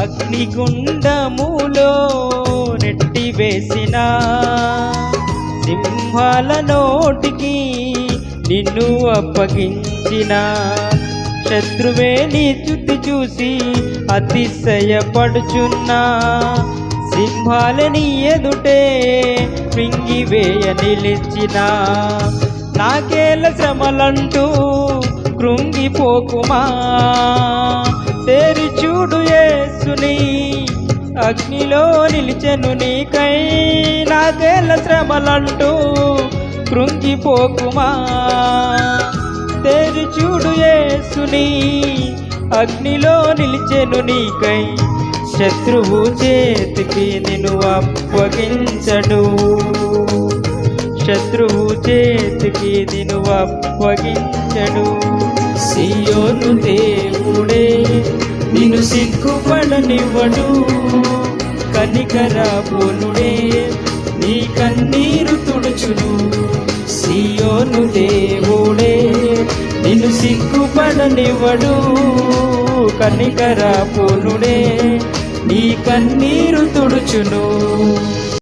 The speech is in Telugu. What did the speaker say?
అగ్నిగుండములో నెట్టివేసిన సింహాల నోటికి నిన్ను అప్పగించిన శత్రువే నీ చుట్టూ చూసి అతిశయపడుచున్నా సింహాలని ఎదుటే మింగివేయ నిలిచిన నాకేల శ్రమలంటూ కృంగిపోకుమా తేరి చూడు యేసుని అగ్నిలో నిలిచెను నీకై నాకేల శ్రమలంటూ కృంగిపోకుమా తేరి చూడు యేసుని అగ్నిలో నిలిచెను నీకై శత్రువు చేతికి నిన్ను అప్పగించడు శత్రువు చేతికి నిన్ను అప్పగించడు సియోను దేవుడే నిన్ను సిగ్గుపడనివ్వడు కనికరపూర్ణుడే నీ కన్నీరు తుడుచును సియోను దేవుడే నిన్ను సిగ్గుపడనివ్వడు కనికరపూర్ణుడే నీ కన్నీరు తుడుచును